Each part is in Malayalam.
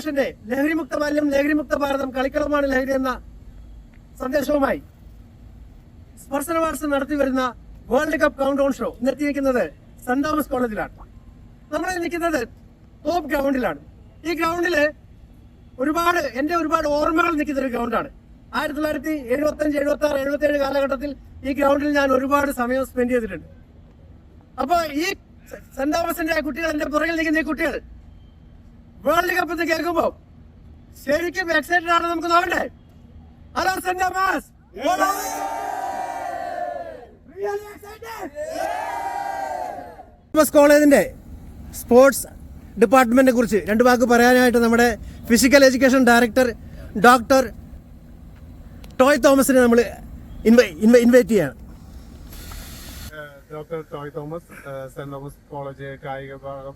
ഫൗണ്ടേഷന്റെ ലഹരിമുക്ത ബാല്യം ലഹരിമുക്ത ഭാരതം കളിക്കളമാണ് ലഹരി എന്ന സന്ദേശവുമായി സ്പർശന വാർസ് നടത്തി വരുന്ന world cup countdown show നിർത്തിയിരിക്കുന്നത് സെന്റ് തോമസ് കോളേജിലാണ്. നമ്മൾ നിൽക്കുന്നത് ടോപ്പ് ഗ്രൗണ്ടിലാണ്. ഈ ഗ്രൗണ്ടില് എന്റെ ഒരുപാട് ഓർമ്മകൾ നിൽക്കുന്ന ഒരു ഗ്രൗണ്ടാണ്. 1975, 76, 77 കാലഘട്ടത്തിൽ ഈ ഗ്രൗണ്ടിൽ ഞാൻ ഒരുപാട് സമയം സ്പെൻഡ് ചെയ്തിട്ടുണ്ട്. അപ്പൊ ഈ സെന്റ് തോമസിന്റെ കുട്ടികൾ, എന്റെ പുറകിൽ നിൽക്കുന്ന ഈ കുട്ടികൾ വേൾഡ് കപ്പ് എന്ന് കേൾക്കുമ്പോ ശരിക്കും എക്സൈറ്റഡ് ആണ്. നമുക്ക് നോക്കണ്ടേ? ഹലോ സെന്റ് തോമസ്, തോമസ് കോളേജിന്റെ സ്പോർട്സ് ഡിപ്പാർട്ട്മെന്റിനെ കുറിച്ച് രണ്ട് വാക്ക് പറയാനായിട്ട് നമ്മുടെ physical education director doctor toy തോമസിനെ നമ്മൾ ഇൻവൈറ്റ് ചെയ്യാണ്. Doctor toy Thomas saint Thomas college കായിക വിഭാഗം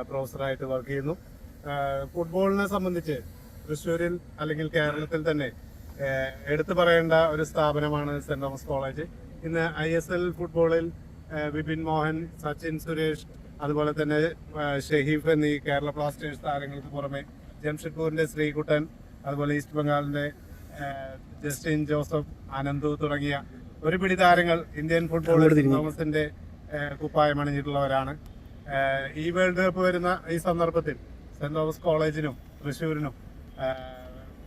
പ്രൊഫസറായിട്ട് വർക്ക് ചെയ്യുന്നു. ഫുട്ബോളിനെ സംബന്ധിച്ച് തൃശ്ശൂരിൽ അല്ലെങ്കിൽ കേരളത്തിൽ തന്നെ എടുത്തു പറയേണ്ട ഒരു സ്ഥാപനമാണ് സെന്റ് തോമസ് കോളേജ്. ഇന്ന് ISL ഫുട്ബോളിൽ വിപിൻ മോഹൻ, സച്ചിൻ സുരേഷ്, അതുപോലെ തന്നെ ഷെഹീഫ് എന്നീ കേരള ബ്ലാസ്റ്റേഴ്സ് താരങ്ങൾക്ക് പുറമെ ജംഷഡ്പൂരിന്റെ ശ്രീകുട്ടൻ, അതുപോലെ ഈസ്റ്റ് ബംഗാളിന്റെ ജസ്റ്റിൻ ജോസഫ്, അനന്തു തുടങ്ങിയ ഒരു പിടി താരങ്ങൾ ഇന്ത്യൻ ഫുട്ബോളിൽ സെന്റ് തോമസിന്റെ കുപ്പായം അണിഞ്ഞിട്ടുള്ളവരാണ്. ഈ വേൾഡ് കപ്പ് വരുന്ന ഈ സന്ദർഭത്തിൽ സെന്റ് തോമസ് കോളേജിനും തൃശ്ശൂരിനും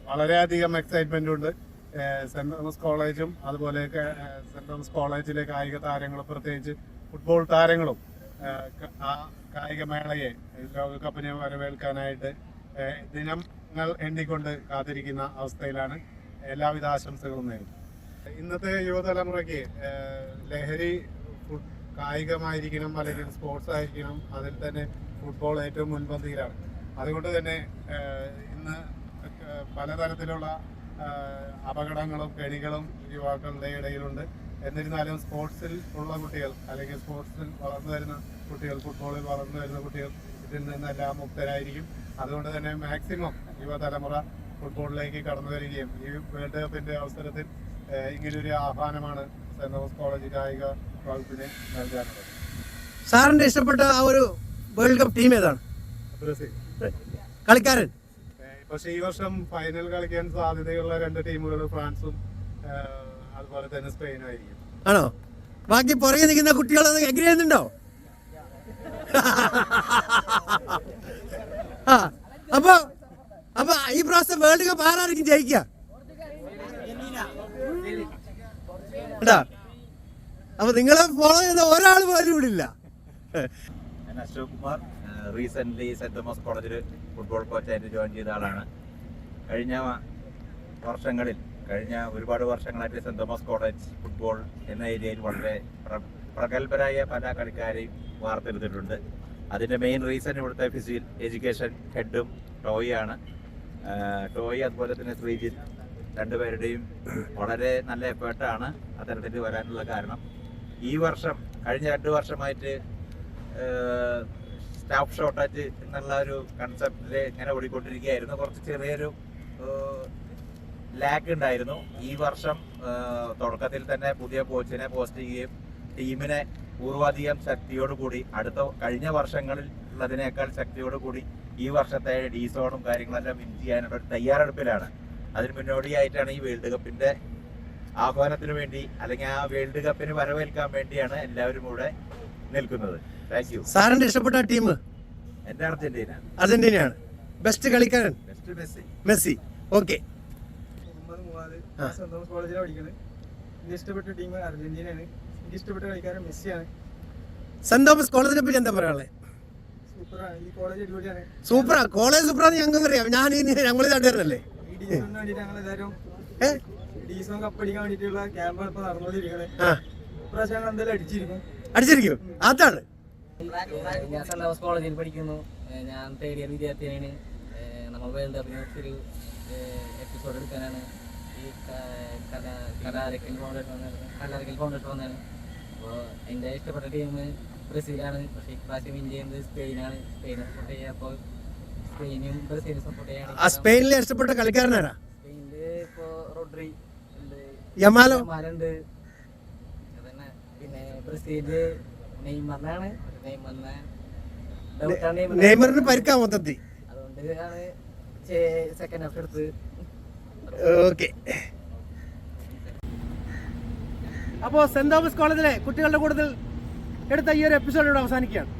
വളരെയധികം എക്സൈറ്റ്മെന്റ് ഉണ്ട്. സെന്റ് തോമസ് കോളേജും അതുപോലെ സെന്റ് തോമസ് കോളേജിലെ കായിക താരങ്ങളും പ്രത്യേകിച്ച് ഫുട്ബോൾ താരങ്ങളും ആ കായിക മേളയെ ലോകകപ്പിനെ വരവേൽക്കാനായിട്ട് ദിനങ്ങൾ എണ്ണിക്കൊണ്ട് കാത്തിരിക്കുന്ന അവസ്ഥയിലാണ്. എല്ലാവിധ ആശംസകളും നേരുന്നു. ഇന്നത്തെ യുവതലമുറയ്ക്ക് ലഹരി കായികമായിരിക്കണം അല്ലെങ്കിൽ സ്പോർട്സ് ആയിരിക്കണം, അതിൽ തന്നെ ഫുട്ബോൾ ഏറ്റവും മുൻപന്തിയിലാണ്. അതുകൊണ്ട് തന്നെ ഇന്ന് പലതരത്തിലുള്ള അപകടങ്ങളും കെണികളും യുവാക്കളുടെ ഇടയിലുണ്ട്. എന്നിരുന്നാലും സ്പോർട്സിൽ ഉള്ള കുട്ടികൾ അല്ലെങ്കിൽ സ്പോർട്സിൽ വളർന്നു വരുന്ന കുട്ടികൾ, ഫുട്ബോളിൽ വളർന്നു വരുന്ന കുട്ടികൾ ഇതിൽ നിന്നെല്ലാം മുക്തരായിരിക്കും. അതുകൊണ്ട് തന്നെ മാക്സിമം യുവതലമുറ ഫുട്ബോളിലേക്ക് കടന്നു വരികയും ഈ വേൾഡ് കപ്പിന്റെ അവസരത്തിൽ ഇങ്ങനൊരു ആഹ്വാനമാണ് സെന്റ് തോമസ് കോളേജ് കായിക വകുപ്പിന് നൽകാനുള്ളത്. സാറിന്റെ ഇഷ്ടപ്പെട്ട ആ ഒരു വേൾഡ് കപ്പ് ടീം ഏതാണ്? ബ്രസീൽ കളിക്കാരൻ. പക്ഷെ ഈ വർഷം ഫൈനൽ കളിക്കാൻ സാധ്യതയുള്ള രണ്ട് ടീമുകൾ ഫ്രാൻസും അതുപോലെ തന്നെ സ്പെയിനും ആയിരിക്കും. ആണോ? ബാക്കി പുറകെ നിൽക്കുന്ന കുട്ടികൾ എഗ്രി ചെയ്യുന്നുണ്ടോ? അപ്പൊ ഈ പ്രാവശ്യം വേൾഡ് കപ്പ് ആരായിരിക്കും ജയിക്കുക? അപ്പൊ നിങ്ങളെ ഫോളോ ചെയ്ത ഒരാൾ പോലും ഇവിടെ ഇല്ല. ഞാൻ Ashok Kumar, recent saint Thomas കോളേജിൽ ഫുട്ബോൾ കോച്ചായിട്ട് ജോയിൻ ചെയ്ത ആളാണ്. കഴിഞ്ഞ ഒരുപാട് വർഷങ്ങളായിട്ട് സെന്റ് തോമസ് കോളേജ് ഫുട്ബോൾ എന്ന ഏരിയയിൽ വളരെ പ്രഗത്ഭരായ പല കളിക്കാരെയും വാർത്തെടുത്തിട്ടുണ്ട്. അതിന്റെ മെയിൻ റീസൺ ഇവിടുത്തെ ഫിസിക്കൽ എഡ്യൂക്കേഷൻ ഹെഡും ടോയാണ്. ടോയ് അതുപോലെ തന്നെ ശ്രീജിത്ത്, രണ്ടുപേരുടെയും വളരെ നല്ല എഫേർട്ടാണ് അത്തരത്തിൽ വരാനുള്ള കാരണം. ഈ വർഷം കഴിഞ്ഞ 2 വർഷമായിട്ട് സ്റ്റാഫ് ഷോർട്ടേജ് എന്നുള്ള ഒരു കൺസെപ്റ്റിൽ ഇങ്ങനെ ഓടിക്കൊണ്ടിരിക്കുകയായിരുന്നു. കുറച്ച് ചെറിയൊരു ലാഗ് ഉണ്ടായിരുന്നു. ഈ വർഷം തുടക്കത്തിൽ തന്നെ പുതിയ കോച്ചിനെ പോസ്റ്റ് ചെയ്യുകയും ടീമിനെ പൂർവാധികം ശക്തിയോടുകൂടി കഴിഞ്ഞ വർഷങ്ങളിൽ ഉള്ളതിനേക്കാൾ ശക്തിയോടുകൂടി ഈ വർഷത്തെ ഡീസോണും കാര്യങ്ങളെല്ലാം വിൻ ചെയ്യാനുള്ള ഒരു തയ്യാറെടുപ്പിലാണ്. അതിന് മുന്നോടിയായിട്ടാണ് ഈ വേൾഡ് കപ്പിന്റെ ആഹ്വാനത്തിന് വേണ്ടി അല്ലെങ്കിൽ ആ വേൾഡ് കപ്പിന് വരവേൽക്കാൻ വേണ്ടിയാണ് എല്ലാവരും ഇവിടെ നിൽക്കുന്നത്. Thank you. സാറിന്റെ ഇഷ്ടപ്പെട്ട ടീം? എന്റെ അർജന്റീനയാണ്. ബെസ്റ്റ് കളിക്കാരൻ? മെസ്സി. ഓക്കെ. സെന്റ് തോമസ് കോളേജിലാണ് പഠിക്കുന്നത്. എന്റെ ഇഷ്ടപ്പെട്ട ടീം അർജന്റീനയാണ്. എന്റെ ഇഷ്ടപ്പെട്ട കളിക്കാരൻ മെസ്സിയാണ്. സെന്റ് തോമസ് കോളേജിനെ പറ്റി എന്താ പറയാനുള്ളത്? സൂപ്പറാണ്. ഈ കോളേജ് അടിപൊളിയാണ്. സൂപ്പറാ. കോളേജ് സൂപ്പറാന്ന് ഞങ്ങൾക്ക് അറിയാം. ഞങ്ങൾ രണ്ടുപേരല്ലേ ഞങ്ങളെല്ലാരും ഡീസോൺ കപ്പടിക്കാൻ വേണ്ടിട്ടുള്ള ക്യാമ്പ് ഇപ്പൊ നടന്നുകൊണ്ടിരിക്കുന്നത്. ഇപ്രാവശ്യം ഞങ്ങൾ എന്തായാലും അടിച്ചിരിക്കും. അതാണ്. ഞാൻ സെന്റ് തോമസ് കോളേജിൽ പഠിക്കുന്നു. ഞാൻ 3rd ഇയർ വിദ്യാർത്ഥിയാണ്. നമ്മൾ വേൾഡ് കപ്പിനെ കുറിച്ചൊരു എപ്പിസോഡ് എടുക്കാനാണ് ഈ കലാരക്കൽ ഫൗണ്ടേഷൻ വന്നത്. അപ്പോൾ എൻ്റെ ഇഷ്ടപ്പെട്ട ടീം ബ്രസീലാണ്. പക്ഷേ ഇപ്രാവശ്യം വിൻ ചെയ്യുന്നത് സ്പെയിനാണ്. സ്പെയിനെ സപ്പോർട്ട് ചെയ്യുക. അപ്പോൾ സ്പെയിനും ബ്രസീലും സപ്പോർട്ട് ചെയ്യാണ്. സ്പെയിനിലെ ഇഷ്ടപ്പെട്ട കളിക്കാരനാരാ? സ്പെയിനില് ഇപ്പോൾ റോഡ്രി ഉണ്ട്, യമാലുണ്ട്. അതന്നെ. പിന്നെ ബ്രസീല് നെയ്മറിന് പരിക്കാ മൊത്തത്തിൽ. അതുകൊണ്ടാണ് സെക്കൻഡ് ഹാഫ് എടുത്ത്. ഓക്കെ. അപ്പോൾ സെന്റ് തോമസ് കോളേജിലെ കുട്ടികളുടെ കൂടുതൽ എടുത്ത ഈ ഒരു എപ്പിസോഡ് ഇവിടെ അവസാനിക്കുകയാണ്.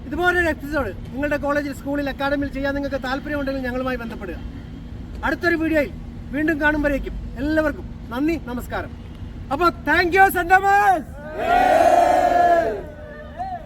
ഇതുപോലൊരു എപ്പിസോഡ് നിങ്ങളുടെ കോളേജിൽ, സ്കൂളിൽ, അക്കാഡമിയിൽ ചെയ്യാൻ നിങ്ങൾക്ക് താല്പര്യമുണ്ടെങ്കിൽ ഞങ്ങളുമായി ബന്ധപ്പെടുക. അടുത്തൊരു വീഡിയോയിൽ വീണ്ടും കാണുമ്പോഴേക്കും എല്ലാവർക്കും നന്ദി, നമസ്കാരം. അപ്പോൾ താങ്ക് യു സെന്റ് തോമസ്.